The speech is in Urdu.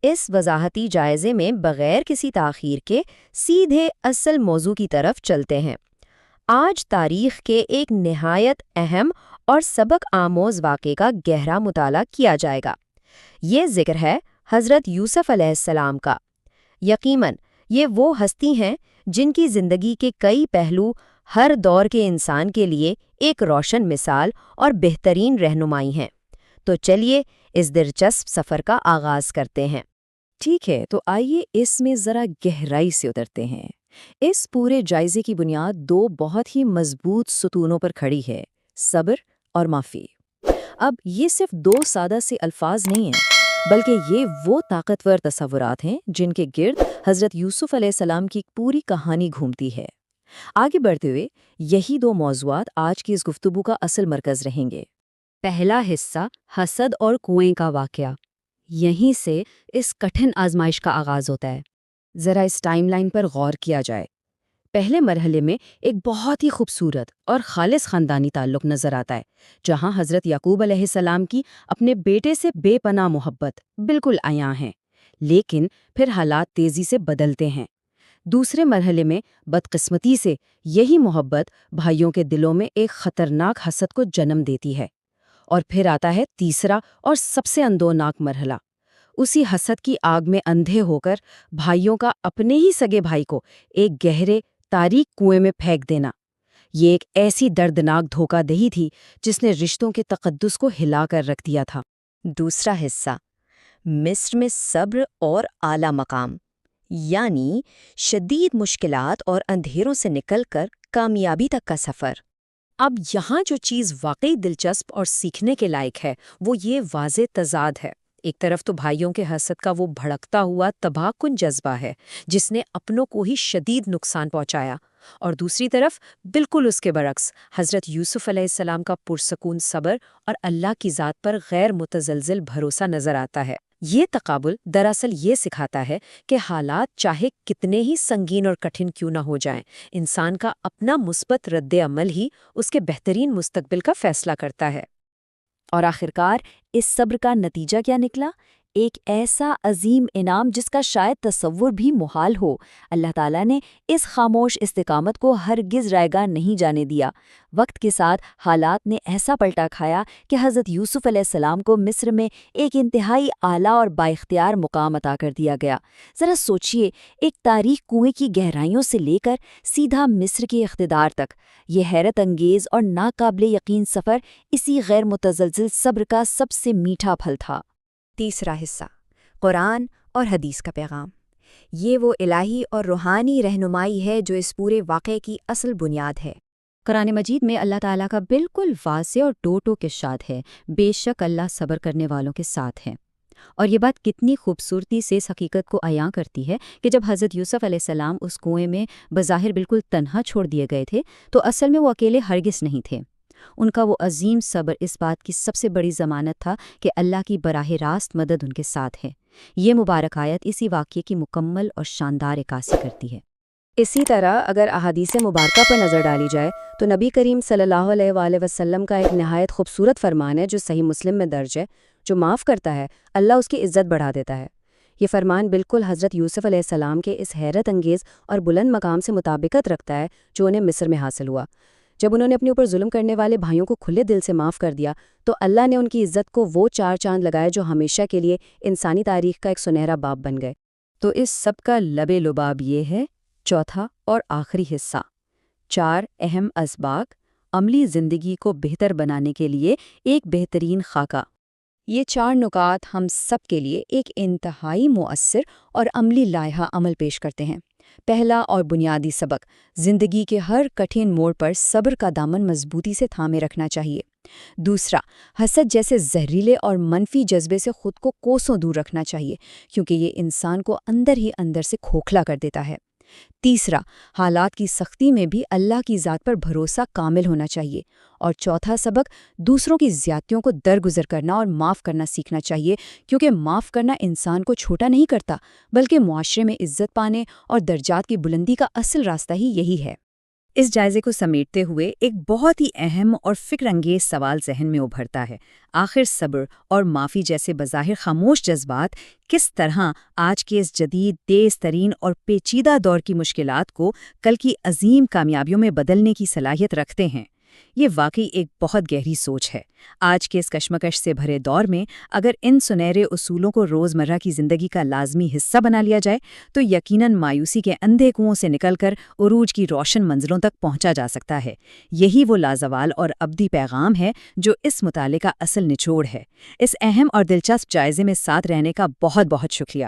اس وضاحتی جائزے میں بغیر کسی تاخیر کے سیدھے اصل موضوع کی طرف چلتے ہیں۔ آج تاریخ کے ایک نہایت اہم اور سبق آموز واقعے کا گہرا مطالعہ کیا جائے گا۔ یہ ذکر ہے حضرت یوسف علیہ السلام کا۔ یقیناً یہ وہ ہستی ہیں جن کی زندگی کے کئی پہلو ہر دور کے انسان کے لیے ایک روشن مثال اور بہترین رہنمائی ہیں۔ تو چلیے اس دلچسپ سفر کا آغاز کرتے ہیں۔ ٹھیک ہے، تو آئیے اس میں ذرا گہرائی سے اترتے ہیں۔ اس پورے جائزے کی بنیاد دو بہت ہی مضبوط ستونوں پر کھڑی ہے: صبر اور معافی۔ اب یہ صرف دو سادہ سے الفاظ نہیں ہیں، بلکہ یہ وہ طاقتور تصورات ہیں جن کے گرد حضرت یوسف علیہ السلام کی پوری کہانی گھومتی ہے۔ آگے بڑھتے ہوئے یہی دو موضوعات آج کی اس گفتگو کا اصل مرکز رہیں گے۔ پہلا حصہ، حسد اور کنویں کا واقعہ۔ یہیں سے اس کٹھن آزمائش کا آغاز ہوتا ہے۔ ذرا اس ٹائم لائن پر غور کیا جائے۔ پہلے مرحلے میں ایک بہت ہی خوبصورت اور خالص خاندانی تعلق نظر آتا ہے، جہاں حضرت یعقوب علیہ السلام کی اپنے بیٹے سے بے پناہ محبت بالکل عیاں ہے، لیکن پھر حالات تیزی سے بدلتے ہیں۔ دوسرے مرحلے میں بدقسمتی سے یہی محبت بھائیوں کے دلوں میں ایک خطرناک حسد کو جنم دیتی ہے۔ اور پھر آتا ہے تیسرا اور سب سے اندوناک مرحلہ، اسی حسد کی آگ میں اندھے ہو کر بھائیوں کا اپنے ہی سگے بھائی کو ایک گہرے تاریک کنویں میں پھینک دینا۔ یہ ایک ایسی دردناک دھوکہ دہی تھی جس نے رشتوں کے تقدس کو ہلا کر رکھ دیا تھا۔ دوسرا حصہ، مصر میں صبر اور اعلیٰ مقام، یعنی شدید مشکلات اور اندھیروں سے نکل کر کامیابی تک کا سفر۔ اب یہاں جو چیز واقعی دلچسپ اور سیکھنے کے لائق ہے وہ یہ واضح تضاد ہے۔ ایک طرف تو بھائیوں کے حسد کا وہ بھڑکتا ہوا تباہ کن جذبہ ہے جس نے اپنوں کو ہی شدید نقصان پہنچایا، اور دوسری طرف بالکل اس کے برعکس حضرت یوسف علیہ السلام کا پرسکون صبر اور اللہ کی ذات پر غیر متزلزل بھروسہ نظر آتا ہے۔ یہ تقابل دراصل یہ سکھاتا ہے کہ حالات چاہے کتنے ہی سنگین اور کٹھن کیوں نہ ہو جائیں، انسان کا اپنا مثبت رد عمل ہی اس کے بہترین مستقبل کا فیصلہ کرتا ہے۔ اور آخرکار اس صبر کا نتیجہ کیا نکلا؟ ایک ایسا عظیم انعام جس کا شاید تصور بھی محال ہو۔ اللہ تعالیٰ نے اس خاموش استقامت کو ہرگز رائیگاں نہیں جانے دیا۔ وقت کے ساتھ حالات نے ایسا پلٹا کھایا کہ حضرت یوسف علیہ السلام کو مصر میں ایک انتہائی اعلیٰ اور بااختیار مقام عطا کر دیا گیا۔ ذرا سوچئے، ایک تاریخ کنویں کی گہرائیوں سے لے کر سیدھا مصر کے اقتدار تک، یہ حیرت انگیز اور ناقابل یقین سفر اسی غیر متزلزل صبر کا سب سے میٹھا پھل تھا۔ تیسرا حصہ، قرآن اور حدیث کا پیغام۔ یہ وہ الہی اور روحانی رہنمائی ہے جو اس پورے واقعے کی اصل بنیاد ہے۔ قرآن مجید میں اللہ تعالیٰ کا بالکل واضح اور ٹو ارشاد ہے، بے شک اللہ صبر کرنے والوں کے ساتھ ہے۔ اور یہ بات کتنی خوبصورتی سے اس حقیقت کو عیاں کرتی ہے کہ جب حضرت یوسف علیہ السلام اس کنویں میں بظاہر بالکل تنہا چھوڑ دیے گئے تھے تو اصل میں وہ اکیلے ہرگز نہیں تھے۔ ان کا وہ عظیم صبر اس بات کی سب سے بڑی ضمانت تھا کہ اللہ کی براہ راست مدد ان کے ساتھ ہے۔ یہ مبارک آیت اسی واقعے کی مکمل اور شاندار عکاسی کرتی ہے۔ اسی طرح اگر احادیث مبارکہ پر نظر ڈالی جائے تو نبی کریم صلی اللہ علیہ وآلہ وسلم کا ایک نہایت خوبصورت فرمان ہے جو صحیح مسلم میں درج ہے: جو معاف کرتا ہے اللہ اس کی عزت بڑھا دیتا ہے۔ یہ فرمان بالکل حضرت یوسف علیہ السلام کے اس حیرت انگیز اور بلند مقام سے مطابقت رکھتا ہے جو انہیں مصر میں حاصل ہوا۔ جب انہوں نے اپنے اوپر ظلم کرنے والے بھائیوں کو کھلے دل سے معاف کر دیا تو اللہ نے ان کی عزت کو وہ 4 چاند لگائے جو ہمیشہ کے لیے انسانی تاریخ کا ایک سنہرا باب بن گئے۔ تو اس سب کا لب لباب یہ ہے، چوتھا اور آخری حصہ، 4 اہم اسباق عملی زندگی کو بہتر بنانے کے لیے ایک بہترین خاکہ۔ یہ 4 نکات ہم سب کے لیے ایک انتہائی مؤثر اور عملی لائحہ عمل پیش کرتے ہیں۔ پہلا اور بنیادی سبق، زندگی کے ہر کٹھن موڑ پر صبر کا دامن مضبوطی سے تھامے رکھنا چاہیے۔ دوسرا، حسد جیسے زہریلے اور منفی جذبے سے خود کو کوسوں دور رکھنا چاہیے کیونکہ یہ انسان کو اندر ہی اندر سے کھوکھلا کر دیتا ہے۔ تیسرا، حالات کی سختی میں بھی اللہ کی ذات پر بھروسہ کامل ہونا چاہیے۔ اور چوتھا سبق، دوسروں کی زیادتیوں کو درگزر کرنا اور معاف کرنا سیکھنا چاہیے کیونکہ معاف کرنا انسان کو چھوٹا نہیں کرتا بلکہ معاشرے میں عزت پانے اور درجات کی بلندی کا اصل راستہ ہی یہی ہے۔ اس جائزے کو سمیٹتے ہوئے ایک بہت ہی اہم اور فکر انگیز سوال ذہن میں ابھرتا ہے، آخر صبر اور معافی جیسے بظاہر خاموش جذبات کس طرح آج کے اس جدید، تیز ترین اور پیچیدہ دور کی مشکلات کو کل کی عظیم کامیابیوں میں بدلنے کی صلاحیت رکھتے ہیں؟ یہ واقعی ایک بہت گہری سوچ ہے۔ آج کے اس کشمکش سے بھرے دور میں اگر ان سنہرے اصولوں کو روزمرہ کی زندگی کا لازمی حصہ بنا لیا جائے تو یقیناً مایوسی کے اندھے کنویں سے نکل کر عروج کی روشن منزلوں تک پہنچا جا سکتا ہے۔ یہی وہ لازوال اور ابدی پیغام ہے جو اس مطالعے کا اصل نچوڑ ہے۔ اس اہم اور دلچسپ جائزے میں ساتھ رہنے کا بہت بہت شکریہ۔